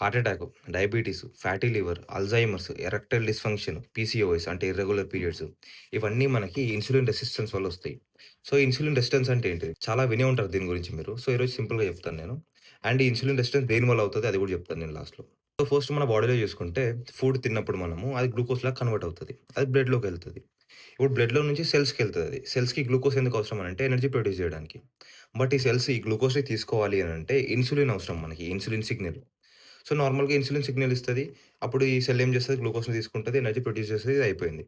Heart attack, diabetes, fatty liver, Alzheimer's, erectile dysfunction, PCOS అంటే irregular periods ఇవన్నీ మనకి insulin resistance వల్ల వస్తాయి. సో, ఇన్సులిన్ రెసిస్టెన్స్ అంటే ఏంటిది? చాలా వినే ఉంటారు దీని గురించి మీరు. సో, ఈరోజు సింపుల్‌గా చెప్తాను నేను. అండ్ ఈ ఇన్సులిన్ రెసిస్టెన్స్ దేనివల్ల అవుతది అది కూడా చెప్తాను నేను లాస్ట్‌లో. సో, ఫస్ట్ మన బాడీలో చూసుకుంటే ఫుడ్ తిన్నప్పుడు మనము అది గ్లూకోజ్‌లాగా కన్వర్ట్ అవుతది. అది బ్లడ్‌లోకెళ్తది. ఇప్పుడు బ్లడ్‌లో నుంచి సెల్స్‌కెళ్తదది. సెల్స్‌కి గ్లూకోజ్ ఎందుకు అవసరం అనంటే ఎనర్జీ ప్రొడ్యూస్ చేయడానికి. బట్ ఈ సెల్స్ ఈ గ్లూకోజ్‌ని తీసుకోవాలి అనంటే ఇన్సులిన్ అవసరం మనకి. Insulin signal. సో, నార్మల్‌గా ఇన్సులిన్ సిగ్నల్ ఇస్తది. అప్పుడు ఈ సెల్ ఏం చేస్తది గ్లూకోజ్‌ని తీసుకుంటది. ఎనర్జీ ప్రొడ్యూస్ చేస్తది. ఇది అయిపోయింది.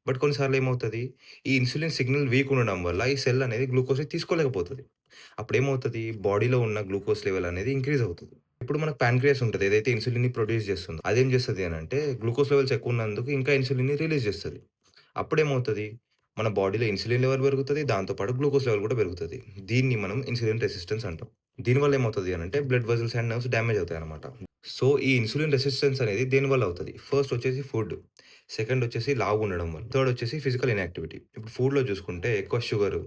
బట్ కొన్ని సార్లు ఏమవుతది? ఈ ఇన్సులిన్ సిగ్నల్ వీక్ ఉండడం వల్ల ఈ సెల్ అనేది గ్లూకోజ్‌ని తీసుకోలేకపోతది. అప్పుడేమవుతది? బాడీలో ఉన్న గ్లూకోజ్ లెవెల్ అనేది ఇంక్రీజ్ అవుతది. ఇప్పుడు మనకు పాన్‌క్రియాస్ ఉంటది. ఏదైతే ఇన్సులిన్‌ని ప్రొడ్యూస్ చేస్తుందో అదేం చేస్తది అనంటే గ్లూకోజ్ లెవెల్స్ ఎక్కువ ఉన్నందుకు ఇంకా ఇన్సులిన్‌ని రిలీజ్ చేస్తది. అప్పుడేమవుతది? మన బాడీలో ఇన్సులిన్ లెవెల్ పెరుగుతది. దాంతో పాటు గ్లూకోజ్ లెవెల్ కూడా పెరుగుతది. దీన్ని మనం ఇన్సులిన్ రెసిస్టెన్స్ అంటాం. దీనివల్ల ఏమవుతది అనంటే blood vessels and nerves damage అవుతాయన్నమాట. సో, ఈ ఇన్సులిన్ రెసిస్టెన్స్ అనేది దేనివల్ల అవుతది? ఫస్ట్ వచ్చేసి ఫుడ్. సెకండ్ వచ్చేసి లావుగుండడం వల్ల. థర్డ్ వచ్చేసి ఫిజికల్ ఇన్‌యాక్టివిటీ. ఇప్పుడు ఫుడ్‌లో చూసుకుంటే ఎక్కువ షుగరు,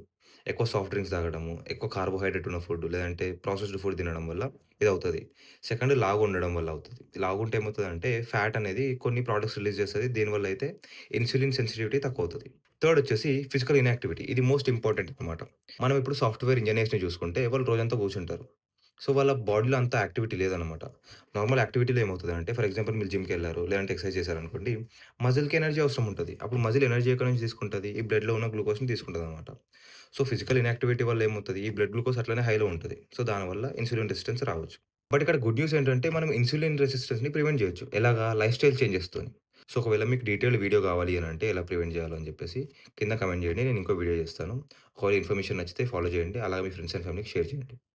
ఎక్కువ సాఫ్ట్ డ్రింక్స్ తాగడము, ఎక్కువ కార్బోహైడ్రేట్ ఉన్న ఫుడ్ లేదంటే ప్రాసెస్డ్ ఫుడ్ తినడం వల్ల ఇదవుతది. సెకండ్ లావుగుండడం వల్ల అవుతది. లావుగుంటే ఏమవుతదంటే ఫ్యాట్ అనేది కొన్ని ప్రొడక్ట్స్ రిలీజ్ చేస్తది. దేనివల్ల అయితే ఇన్సులిన్ సెన్సిటివిటీ తక్కువవుతది. థర్డ్ వచ్చేసి ఫిజికల్ ఇన్‌యాక్టివిటీ. ఇది మోస్ట్ ఇంపార్టెంట్ అన్నమాట. మనం ఇప్పుడు సాఫ్ట్‌వేర్ ఇంజినీర్స్‌ని చూసుకుంటే వాళ్ళు రోజంతా కూర్చుంటారు. సో, వాళ్ళ బాడీలో అంత యాక్టివిటీ లేదనమాట. నార్మల్ యాక్టివిటీలో ఏమవుతదంటే ఫర్ ఎగ్జాంపుల్ మీరు జిమ్‌కెళ్లారు, లేదంటే ఎక్సర్సైజ్ చేశారనుకోండి, మజిల్‌కి ఎనర్జీ అవసరం ఉంటది. అప్పుడు మజిల్ ఎనర్జీ ఎక్కడి నుంచి తీసుకుంటది? ఈ బ్లడ్‌లో ఉన్న గ్లూకోజ్‌ని తీసుకుంటదనమాట. సో, ఫిజికల్ ఇన్‌యాక్టివిటీ వల్ల ఏమవుతది? ఈ బ్లడ్ గ్లూకోజ్ అట్లనే హైలో ఉంటది. సో, దానివల్ల ఇన్సులిన్ రెసిస్టెన్స్ రావచ్చు. బట్ ఇక్కడ గుడ్ న్యూస్ ఏంటంటే మనం ఇన్సులిన్ రెసిస్టెన్స్‌ని ప్రివెంట్ చేయొచ్చు. ఎలాగా? Life style చేంజెస్‌తోని. సో, ఒకవేళ మీకు డీటెయిల్డ్ వీడియో కావాలి అనంటే ఎలా ప్రివెంట్ చేయాలో అని చెప్పేసి కింద కామెంట్ చేయండి. నేను ఇంకో వీడియో చేస్తాను. ఒకవేళ ఇన్ఫర్మేషన్ నచ్చితే ఫాలో చేయండి. అలాగే మీ ఫ్రెండ్స్ అండ్ ఫ్యామిలీకి షేర్ చేయండి.